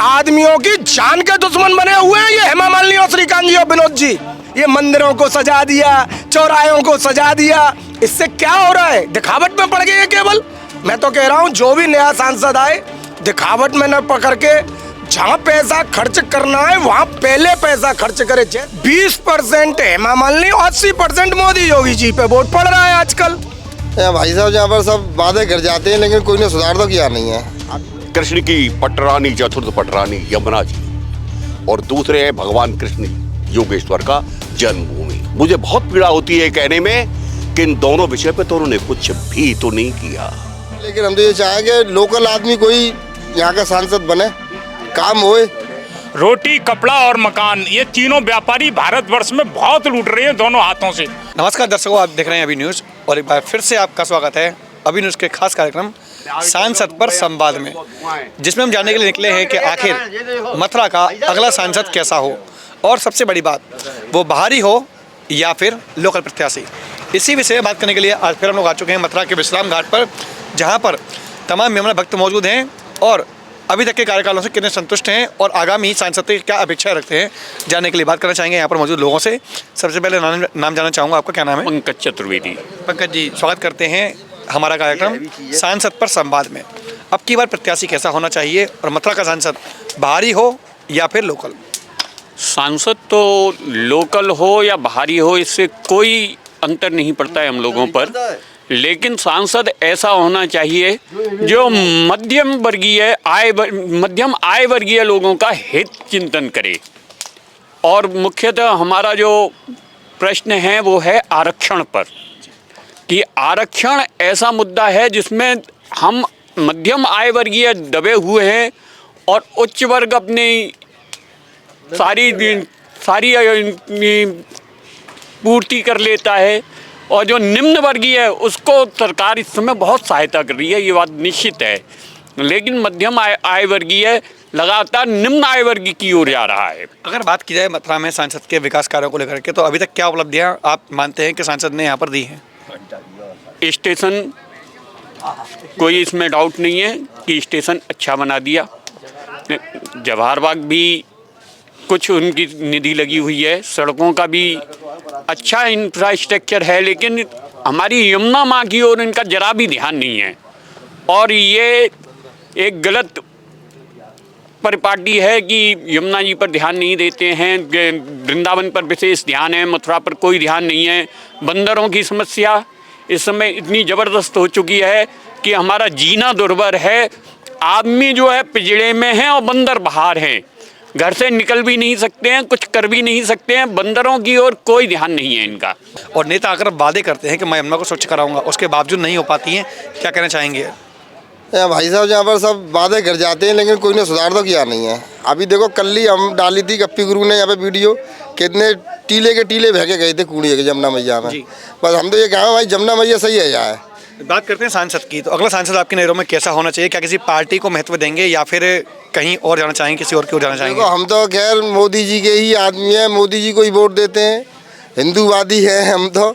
आदमियों की जान के दुश्मन बने हुए हैं ये हेमा मालिनी और श्रीकांत जी और विनोद जी। ये मंदिरों को सजा दिया, चौराहों को सजा दिया, इससे क्या हो रहा है? दिखावट में पड़ गए ये केवल। मैं तो कह रहा हूँ जो भी नया सांसद आए दिखावट में न पकड़ के जहाँ पैसा खर्च करना है वहाँ पहले पैसा खर्च करे। 20% हेमा मालिनी, 80% मोदी योगी जी पे वोट पड़ रहा है आजकल। भाई साहब यहाँ पर सब वादे कर जाते हैं लेकिन कोई ने सुधार तो किया नहीं है। कृष्ण की पटरानी, चतुर्थ पटरानी यमुना जी, और दूसरे है भगवान कृष्ण योगेश्वर का जन्मभूमि। मुझे बहुत पीड़ा होती है कहने में कि इन दोनों विषय पे तो उन्होंने कुछ भी तो नहीं किया। लेकिन हम तो ये चाहेंगे लोकल आदमी कोई यहाँ का सांसद बने, काम होए। रोटी, कपड़ा और मकान, ये तीनों व्यापारी भारतवर्ष में बहुत लूट रहे हैं दोनों हाथों से। नमस्कार दर्शकों, आप देख रहे हैं अभी न्यूज़ और एक बार फिर से आपका स्वागत है अभी न्यूज़ के खास कार्यक्रम सांसद पर संवाद में, जिसमें हम जानने के लिए निकले हैं कि आखिर मथुरा का अगला सांसद कैसा हो और सबसे बड़ी बात वो बाहरी हो या फिर लोकल प्रत्याशी। इसी विषय में बात करने के लिए आज फिर हम लोग आ चुके हैं मथुरा के विश्राम घाट पर, जहाँ पर तमाम यमुना भक्त मौजूद हैं और अभी तक के कार्यकालों से कितने संतुष्ट हैं और आगामी सांसद की क्या अपेक्षा रखते हैं, जानने के लिए बात करना चाहेंगे यहाँ पर मौजूद लोगों से। सबसे पहले नाम जानना चाहूँगा, आपका क्या नाम है? पंकज चतुर्वेदी। पंकज जी, स्वागत करते हैं हमारा कार्यक्रम सांसद पर संवाद में। अब की बार प्रत्याशी कैसा होना चाहिए और मथुरा का सांसद बाहरी हो या फिर लोकल? सांसद तो लोकल हो या बाहरी हो इससे कोई अंतर नहीं पड़ता है हम लोगों पर, लेकिन सांसद ऐसा होना चाहिए जो मध्यम आय वर्गीय लोगों का हित चिंतन करे। और मुख्यतः हमारा जो प्रश्न है वो है आरक्षण पर, कि आरक्षण ऐसा मुद्दा है जिसमें हम मध्यम आय वर्गीय दबे हुए हैं और उच्च वर्ग अपनी सारी पूर्ति कर लेता है और जो निम्न वर्गीय है उसको सरकार इस समय बहुत सहायता कर रही है, ये बात निश्चित है। लेकिन मध्यम आय वर्गीय लगातार निम्न आय वर्ग की ओर जा रहा है। अगर बात की जाए मथुरा में सांसद के विकास कार्यों को लेकर के, तो अभी तक क्या उपलब्धियां आप मानते हैं कि सांसद ने यहाँ पर दी हैं? स्टेशन, कोई इसमें डाउट नहीं है कि स्टेशन अच्छा बना दिया। जवाहर बाग भी कुछ उनकी निधि लगी हुई है, सड़कों का भी अच्छा इंफ्रास्ट्रक्चर है, लेकिन हमारी यमुना माँ की ओर इनका जरा भी ध्यान नहीं है। और ये एक गलत परिपाटी है कि यमुना जी पर ध्यान नहीं देते हैं, वृंदावन पर विशेष ध्यान है, मथुरा पर कोई ध्यान नहीं है। बंदरों की समस्या इस समय इतनी ज़बरदस्त हो चुकी है कि हमारा जीना दुर्भर है। आदमी जो है पिंजड़े में है और बंदर बाहर हैं, घर से निकल भी नहीं सकते हैं, कुछ कर भी नहीं सकते हैं। बंदरों की ओर कोई ध्यान नहीं है इनका। और नेता अगर वादे करते हैं कि मैं यमुना को स्वच्छ कराऊंगा, उसके बावजूद नहीं हो पाती हैं, क्या कहना चाहेंगे? भाई साहब यहाँ पर सब वादे कर जाते हैं लेकिन कोई ने सुधार तो किया नहीं है। अभी देखो कल ही हम डाली थी गप्पी गुरु ने यहाँ पे वीडियो, कितने टीले के टीले बह के गए थे कूड़िए के जमुना मैया में। बस हम तो ये कहा भाई जमुना मैया सही है जाए। बात करते हैं सांसद की, तो अगला सांसद आपकी नज़रों में कैसा होना चाहिए? क्या किसी पार्टी को महत्व देंगे या फिर कहीं और जाना चाहेंगे, किसी और की ओर जाना चाहेंगे? देखो हम तो खैर मोदी जी के ही आदमी हैं, मोदी जी को ही वोट देते हैं, हिंदूवादी हैं हम तो,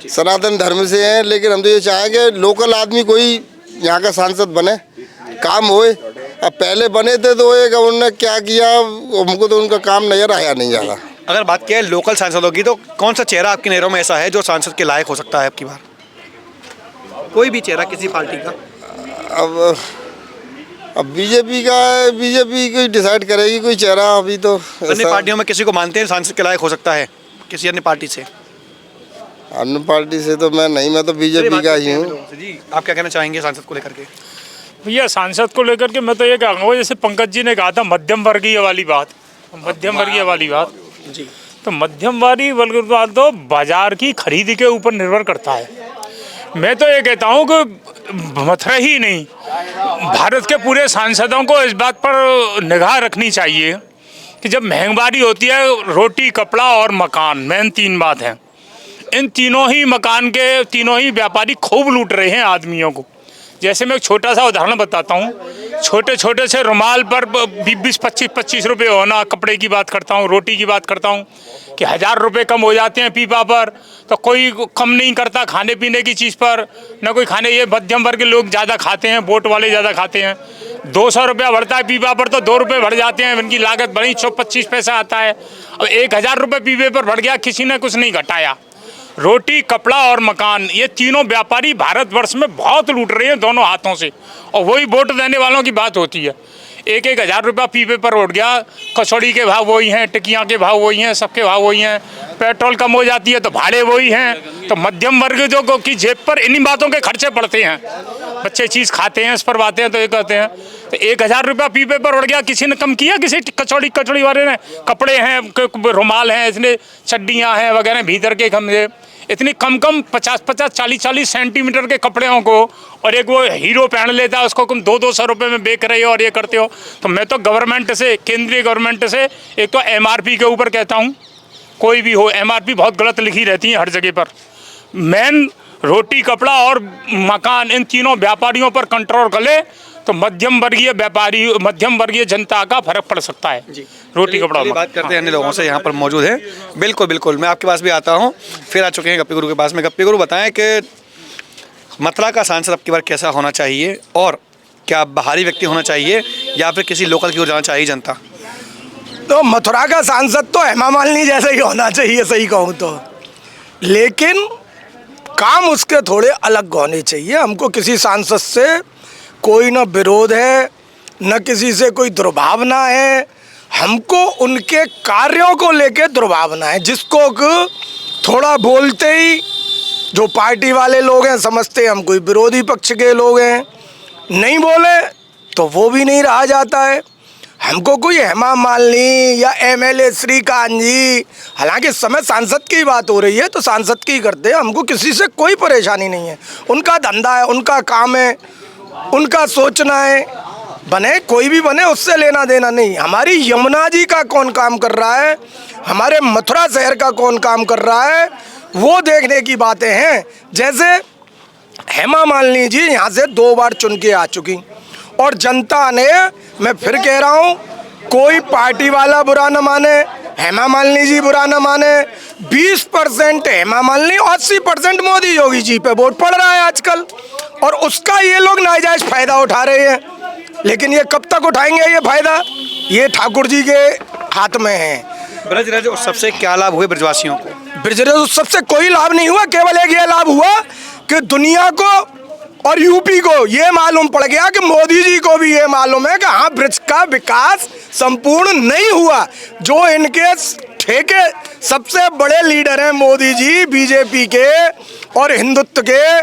सनातन धर्म से हैं। लेकिन हम तो ये चाहेंगे लोकल आदमी कोई यहाँ का सांसद बने, काम होए। अब पहले बने थे तो एक उन्होंने क्या किया हमको तो उनका काम नजर आया नहीं ज़्यादा। अगर बात किया है लोकल सांसदों की, तो कौन सा चेहरा आपकी नज़रों में ऐसा है जो सांसद के लायक हो सकता है आपकी बार? कोई भी चेहरा किसी पार्टी का? अब बीजेपी कोई डिसाइड करेगी कोई चेहरा। अभी तो अन्य पार्टियों में किसी को मानते हैं सांसद के लायक हो सकता है किसी अन्य पार्टी से? अन्य पार्टी से तो मैं नहीं, मैं तो बीजेपी का ही हूँ। जी, आप क्या कहना चाहेंगे सांसद को लेकर के? भैया सांसद को लेकर के मैं तो ये कहूँगा, जैसे पंकज जी ने कहा था मध्यम वर्गीय वाली बात जी, तो मध्यम वर्ग तो बाजार की खरीद के ऊपर निर्भर करता है। मैं तो ये कहता हूँ कि मथुरा ही नहीं, भारत के पूरे सांसदों को इस बात पर निगाह रखनी चाहिए कि जब महंगाई होती है, रोटी, कपड़ा और मकान, मेन 3 बात हैं। इन तीनों ही मकान के तीनों ही व्यापारी खूब लूट रहे हैं आदमियों को। जैसे मैं एक छोटा सा उदाहरण बताता हूँ, छोटे छोटे से रुमाल पर 20-25 रुपये होना, कपड़े की बात करता हूँ, रोटी की बात करता हूँ कि 1000 रुपये कम हो जाते हैं पीपा पर, तो कोई कम नहीं करता खाने पीने की चीज़ पर, ना कोई खाने, ये मध्यम वर्ग के लोग ज़्यादा खाते हैं, बोट वाले ज़्यादा खाते हैं। 200 रुपया बढ़ता है पीपा पर तो 2 रुपये बढ़ जाते हैं, इनकी लागत बड़ी 25 पैसा आता है। अब 1000 रुपये पीपे पर बढ़ गया, किसी ने कुछ नहीं घटाया। रोटी, कपड़ा और मकान, ये तीनों व्यापारी भारतवर्ष में बहुत लूट रहे हैं दोनों हाथों से, और वही वोट देने वालों की बात होती है। 1000 रुपया पीपे पर उठ गया, कचौड़ी के भाव वही हैं, टिकियाँ के भाव वही हैं, सबके भाव वही हैं, पेट्रोल कम हो जाती है तो भाड़े वही हैं। तो मध्यम वर्ग जो की जेब पर इन्हीं बातों के खर्चे पड़ते हैं, बच्चे चीज़ खाते हैं, इस पर आते हैं तो ये कहते हैं। तो 1000 रुपया पीपे पर उड़ गया, किसी ने कम किया? किसी कचौड़ी वाले ने? कपड़े हैं, रुमाल हैं, इसलिए चड्डियाँ हैं वगैरह भीतर के कमरे, इतनी कम 50-40 सेंटीमीटर के कपड़ों को, और एक वो हीरो पहन लेता है उसको तुम 200 रुपये में बेच रहे हो और ये करते हो। तो मैं तो गवर्नमेंट से, केंद्रीय गवर्नमेंट से, एक तो MRP के ऊपर कहता हूँ, कोई भी हो, MRP बहुत गलत लिखी रहती है हर जगह पर। मेन रोटी, कपड़ा और मकान, इन तीनों व्यापारियों पर कंट्रोल कर ले तो मध्यम वर्गीय जनता का फर्क पड़ सकता है। रोटी, कपड़ा, बात करते हैं अन्य लोगों से यहाँ पर मौजूद हैं। बिल्कुल, मैं आपके पास भी आता हूँ, फिर आ चुके हैं गप्पी गुरु के पास में। गप्पी गुरु, बताएं कि मथुरा का सांसद अब की बार कैसा होना चाहिए, और क्या बाहरी व्यक्ति होना चाहिए या फिर किसी लोकल की ओर जाना चाहिए जनता? तो मथुरा का सांसद तो हेमा मालिनी जैसा ही होना चाहिए, सही कहूँ तो, लेकिन काम उसके थोड़े अलग होने चाहिए। हमको किसी सांसद से कोई न विरोध है, न किसी से कोई दुर्भावना है, हमको उनके कार्यों को लेके दुर्भावना है। जिसको थोड़ा बोलते ही जो पार्टी वाले लोग हैं समझते हम कोई विरोधी पक्ष के लोग हैं, नहीं बोले तो वो भी नहीं रहा जाता है। हमको कोई हेमा मालिनी या MLA श्रीकांत जी, हालांकि इस समय सांसद की बात हो रही है तो सांसद की करते हैं, हमको किसी से कोई परेशानी नहीं है। उनका धंधा है, उनका काम है, उनका सोचना है, बने कोई भी बने, उससे लेना देना नहीं। हमारी यमुना जी का कौन काम कर रहा है, हमारे मथुरा शहर का कौन काम कर रहा है, वो देखने की बातें हैं। जैसे हेमा मालिनी जी यहाँ से 2 बार चुन के आ चुकी, और जनता ने, मैं फिर कह रहा हूँ, कोई पार्टी वाला बुरा न माने, हेमा मालिनी जी बुरा न माने, 20% हेमा मालिनी, 80% मोदी योगी जी पे वोट पड़ रहा है आजकल, और उसका ये लोग नाजायज फायदा उठा रहे हैं। लेकिन ये कब तक उठाएंगे ये फायदा, ये ठाकुर जी के हाथ में है। ब्रजराज उत्सव से क्या लाभ हुए ब्रजवासियों को? ब्रजराज उत्सव से कोई लाभ नहीं हुआ, केवल एक ये लाभ हुआ कि दुनिया को और यूपी को ये मालूम पड़ गया कि मोदी जी को भी ये मालूम है कि हाँ, ब्रज का विकास संपूर्ण नहीं हुआ। जो इनके ठेके सबसे बड़े लीडर हैं मोदी जी, बीजेपी के और हिंदुत्व के,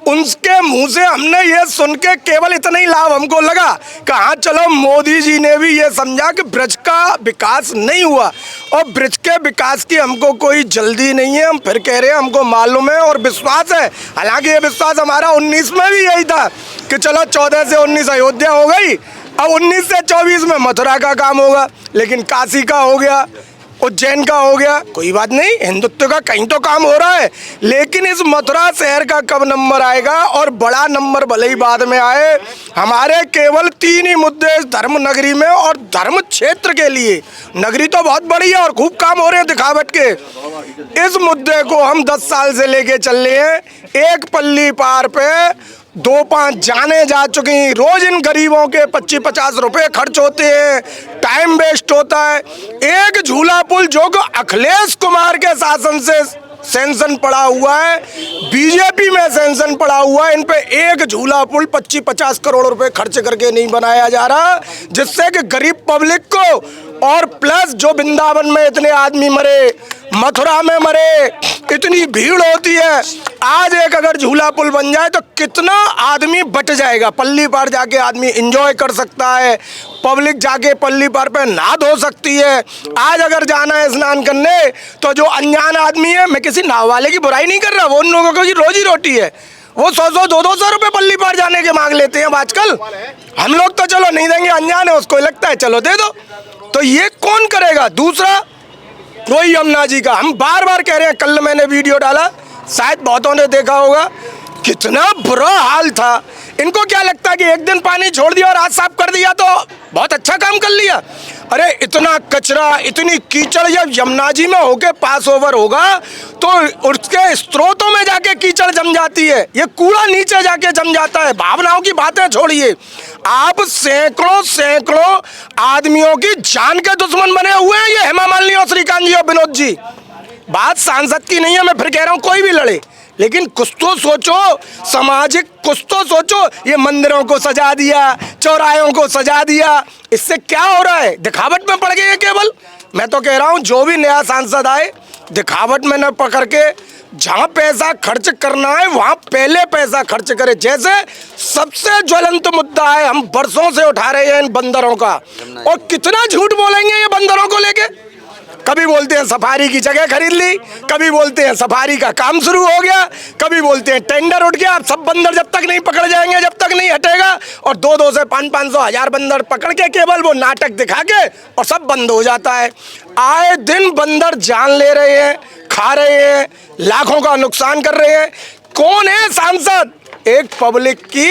उनके मुंह से हमने ये सुन के केवल इतना ही लाभ हमको लगा कि हाँ चलो, मोदी जी ने भी ये समझा कि ब्रज का विकास नहीं हुआ, और ब्रज के विकास की हमको कोई जल्दी नहीं है। हम फिर कह रहे हैं, हमको मालूम है और विश्वास है, हालांकि ये विश्वास हमारा 19 में भी यही था कि चलो 14 से 19 अयोध्या हो गई, अब 19 से 24 में मथुरा का काम होगा, लेकिन काशी का हो गया, उज्जैन का हो गया, कोई बात नहीं, हिंदुत्व का कहीं तो काम हो रहा है। लेकिन इस मथुरा शहर का कब नंबर आएगा, और बड़ा नंबर भले ही बाद में आए, हमारे केवल 3 ही मुद्दे धर्म नगरी में और धर्म क्षेत्र के लिए। नगरी तो बहुत बड़ी है और खूब काम हो रहे हैं दिखावट के, इस मुद्दे को हम 10 साल से लेके चल रहे हैं। एक पल्ली पार पे 2-5 जाने जा चुकी, रोज इन गरीबों के 25-50 रुपए खर्च होते हैं, टाइम वेस्ट होता है। एक झूला पुल जो कि अखिलेश कुमार के शासन से सैंक्शन पड़ा हुआ है, बीजेपी में सैंक्शन पड़ा हुआ है, इन पे एक झूला पुल 25-50 करोड़ रुपए खर्च करके नहीं बनाया जा रहा, जिससे कि गरीब पब्लिक को, और प्लस जो वृंदावन में इतने आदमी मरे, मथुरा में मरे, इतनी भीड़ होती है, आज एक अगर झूला पुल बन जाए तो कितना आदमी बच जाएगा। पल्ली पार जाके आदमी एंजॉय कर सकता है, पब्लिक जाके पल्ली पार पे नहा धो सकती है। आज अगर जाना है स्नान करने तो जो अनजान आदमी है, मैं किसी नाव वाले की बुराई नहीं कर रहा, वो उन लोगों की रोजी रोटी है, वो 100-200 रुपये पल्ली पार जाने के मांग लेते हैं आजकल। हम लोग तो चलो नहीं देंगे, अनजान है उसको लगता है चलो दे दो, तो ये कौन करेगा। दूसरा, वही यमुना जी का हम बार बार कह रहे हैं, कल मैंने वीडियो डाला, शायद बहुतों ने देखा होगा, कितना बुरा हाल था। इनको क्या लगता है कि एक दिन पानी छोड़ दिया और आज साफ कर दिया तो बहुत अच्छा काम कर लिया? अरे इतना कचरा, इतनी कीचड़ जब यमुना जी में होके पास ओवर होगा तो उसके स्रोतों में जाके कीचड़ जम जाती है, ये कूड़ा नीचे जाके जम जाता है। भावनाओं की बातें छोड़िए, आप सैकड़ों सैकड़ों आदमियों की जान के दुश्मन बने हुए हैं ये हेमा मालिनी और श्रीकांत जी और विनोद जी। बात सांसद की नहीं है, मैं फिर कह रहा हूं कोई भी लड़े, लेकिन कुछ तो सोचो, सामाजिक कुछ तो सोचो। ये मंदिरों को सजा दिया, चौराहों को सजा दिया, इससे क्या हो रहा है? दिखावट में पड़ गए ये केवल। मैं तो कह रहा हूं जो भी नया सांसद आए दिखावट में न पकड़ के जहां पैसा खर्च करना है वहां पहले पैसा खर्च करे। जैसे सबसे ज्वलंत मुद्दा है, हम वर्षों से उठा रहे हैं इन बंदरों का, और कितना झूठ बोलेंगे ये बंदरों को लेके। कभी बोलते हैं सफारी की जगह खरीद ली, कभी बोलते हैं सफारी का काम शुरू हो गया, कभी बोलते हैं टेंडर उठ गया। सब बंदर जब तक नहीं पकड़ जाएंगे, जब तक नहीं हटेगा, और 200 से 500 1000 बंदर पकड़ के केवल वो नाटक दिखा के और सब बंद हो जाता है। आए दिन बंदर जान ले रहे हैं, खा रहे हैं, लाखों का नुकसान कर रहे हैं। कौन है सांसद? एक पब्लिक की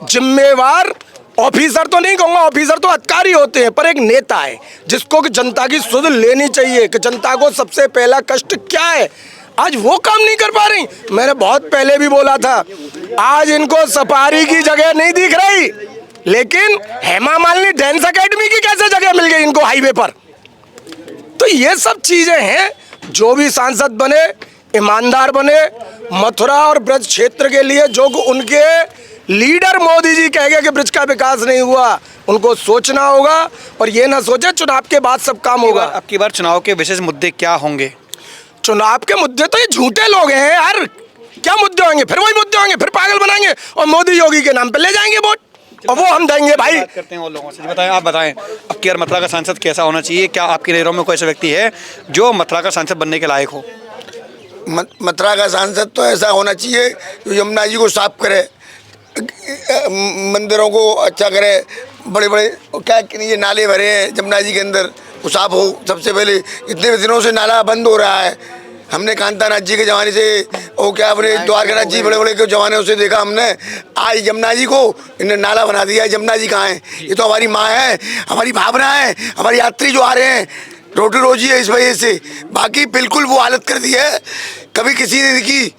जिम्मेवार ऑफिसर तो नहीं कहूंगा, ऑफिसर तो अधिकारी होते हैं, पर एक नेता है जिसको कि जनता की सुध लेनी चाहिए कि जनता को सबसे पहला कष्ट क्या है। आज वो काम नहीं कर पा रही। मैंने बहुत पहले भी बोला था, आज इनको सफारी की जगह नहीं दिख रही, लेकिन हेमा मालिनी डांस एकेडमी की कैसे जगह मिल गई इनको हाईवे पर? तो ये सब चीजें हैं। जो भी सांसद बने ईमानदार बने, मथुरा और ब्रज क्षेत्र के लिए जो उनके लीडर मोदी जी कह गए कि ब्रिज का विकास नहीं हुआ, उनको सोचना होगा और ये ना सोचे चुनाव के बाद सब काम होगा। अब की बार चुनाव के विशेष मुद्दे क्या होंगे? चुनाव के मुद्दे तो ये झूठे लोग हैं यार, क्या मुद्दे होंगे? फिर वही मुद्दे होंगे, फिर पागल बनाएंगे और मोदी योगी के नाम पे ले जाएंगे वोट, और वो हम देंगे भाई। बात करते हैं और लोगों से। बताएं, आप बताएं अब की बार मथुरा का सांसद कैसा होना चाहिए? क्या आपकी नज़रों में कोई ऐसा व्यक्ति है जो मथुरा का सांसद बनने के लायक हो? मथुरा का सांसद तो ऐसा होना चाहिए जो यमुना जी को साफ करे, मंदिरों को अच्छा करे, बड़े बड़े क्या ये नाले भरे हैं यमुना जी के अंदर, वो साफ हो। सबसे पहले इतने दिनों से नाला बंद हो रहा है, हमने कांतानाथ जी के ज़माने से और क्या अपने द्वारकानाथ जी बड़े बड़े के ज़माने से देखा हमने। आज यमुना जी को इन्हें नाला बना दिया है। यमुना जी कहाँ है? ये तो हमारी माँ है, हमारी भावना है, हमारी यात्री जो आ रहे हैं रोटी रोजी है इस वजह से। बाकी बिल्कुल वो हालत कर दी है, कभी किसी ने देखी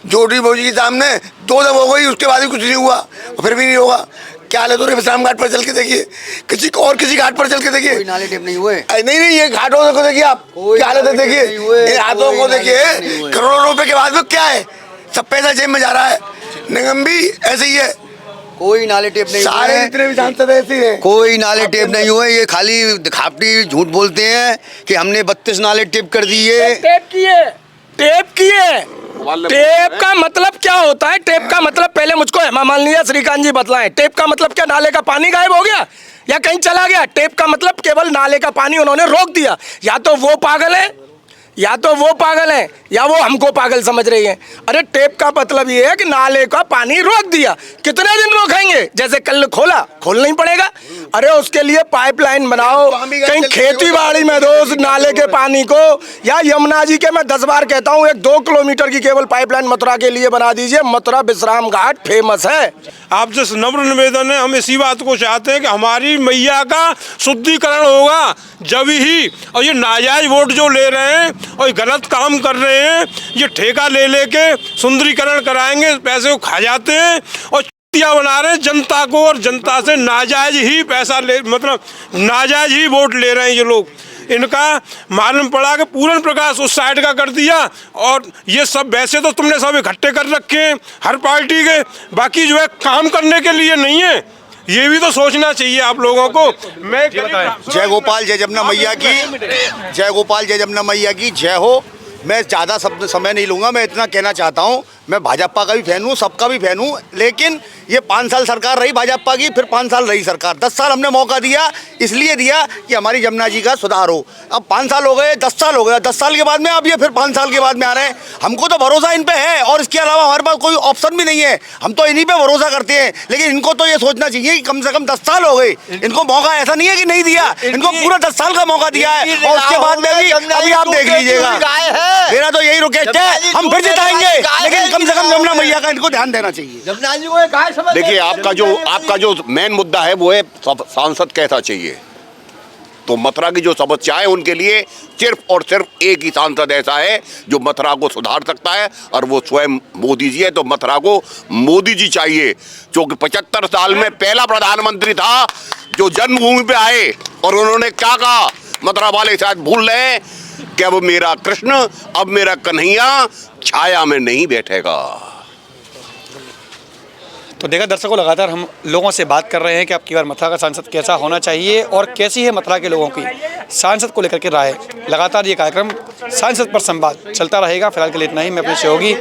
जोटी बोजी के सामने 2 दफा हो गई, उसके बाद भी कुछ नहीं हुआ और फिर भी नहीं होगा। क्या हालत हो रही है? विश्राम घाट पर चल के देखिए, किसी घाट पर चल के देखिए, नाले टेप नहीं हुए। नहीं ये घाटों को देखिए आप, क्या हालत है देखिए, इन हाथों को देखिए। करोड़ों रुपए के बाद में क्या है? सब पैसा जेब में जा रहा है। निगम भी ऐसे ही है, कोई नाले टेप नहीं सारे हुए। जितने भी सांसद ऐसे ही हैं। कोई नाले टेप नहीं हुए, ये खाली दिखावटी झूठ बोलते हैं कि हमने 32 नाले टेप कर दिए। टेप किए। टेप का मतलब क्या होता है? टेप का मतलब पहले मुझको हेमा मालिनी या श्रीकांत जी बतलाएं। टेप का मतलब क्या? नाले का पानी गायब हो गया या कहीं चला गया? टेप का मतलब केवल नाले का पानी उन्होंने रोक दिया। या तो वो पागल है या वो हमको पागल समझ रही हैं। अरे टेप का मतलब ये है कि नाले का पानी रोक दिया। कितने दिन रोकेंगे? जैसे कल खोला, खोलना ही पड़ेगा। अरे उसके लिए पाइपलाइन बनाओ, कहीं खेती बाड़ी में दो उस नाले के पानी को, या यमुना जी के मैं 10 बार कहता हूँ 1-2 किलोमीटर की केवल पाइपलाइन मथुरा के लिए बना दीजिए। मथुरा विश्राम घाट फेमस है। आपसे नम्र निवेदन है, हम इसी बात को चाहते हैं कि हमारी मैया का शुद्धिकरण होगा जब ही। और ये नाजायज वोट जो ले रहे हैं और गलत काम कर रहे हैं, ये ठेका ले लेके सुंदरीकरण कराएंगे, पैसे को खा जाते हैं और बना रहे हैं जनता को, और जनता से नाजायज ही पैसा ले, मतलब नाजायज ही वोट ले रहे हैं ये लोग। इनका मालूम पड़ा कि पूरन प्रकाश उस साइड का कर दिया, और ये सब वैसे तो तुमने सब इकट्ठे कर रखे हैं हर पार्टी के, बाकी जो है काम करने के लिए नहीं है। ये भी तो सोचना चाहिए आप लोगों को। मैं जय गोपाल जय जमुना मैया की, जय गोपाल जय जमुना मैया की जय हो। मैं ज़्यादा समय नहीं लूँगा, मैं इतना कहना चाहता हूँ, मैं भाजपा का भी फैन हूँ, सबका भी फैन हूँ, लेकिन ये 5 साल सरकार रही भाजपा की, फिर 5 साल रही सरकार, 10 साल हमने मौका दिया, इसलिए दिया कि हमारी यमुना जी का सुधार हो। अब 5 साल हो गए, 10 साल हो गया, 10 साल के बाद में अब ये फिर 5 साल के बाद में आ रहे हैं। हमको तो भरोसा इन पे है और इसके अलावा हमारे पास कोई ऑप्शन भी नहीं है, हम तो इन्हीं पे भरोसा करते हैं। लेकिन इनको तो ये सोचना चाहिए कि कम से कम 10 साल हो गए, इनको मौका ऐसा नहीं है कि नहीं दिया, इनको पूरा 10 साल का मौका दिया है, और उसके बाद में भी अभी आप देख लीजिएगा। मेरा तो यही रिक्वेस्ट है, हम फिर जिताएंगे, लेकिन कम से कम यमुना मैया का इनको ध्यान देना चाहिए। जमुना जी को ये गाय समझ देखिए आपका जो मेन मुद्दा है वो है सांसद कैसा चाहिए। तो मथुरा की जो समस्या है उनके लिए सिर्फ और सिर्फ एक ही सांसद ऐसा है जो मथुरा को सुधार सकता है, और वो स्वयं मोदी जी है। तो मथुरा को मोदी जी चाहिए, जो कि 75 साल में पहला प्रधानमंत्री था जो जन्मभूमि पे आए, और उन्होंने क्या कहा, मथुरा वाले शायद भूल रहे हैं कि अब मेरा कृष्ण, अब मेरा कन्हैया छाया में नहीं बैठेगा। तो देखा दर्शकों, लगातार हम लोगों से बात कर रहे हैं कि अब की बार मथुरा का सांसद कैसा होना चाहिए और कैसी है मथुरा के लोगों की सांसद को लेकर के राय। लगातार ये कार्यक्रम सांसद पर संवाद चलता रहेगा। फिलहाल के लिए इतना ही। मैं अपने सहयोगी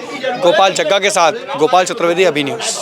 गोपाल जग्गा के साथ गोपाल चतुर्वेदी, अभी न्यूज़।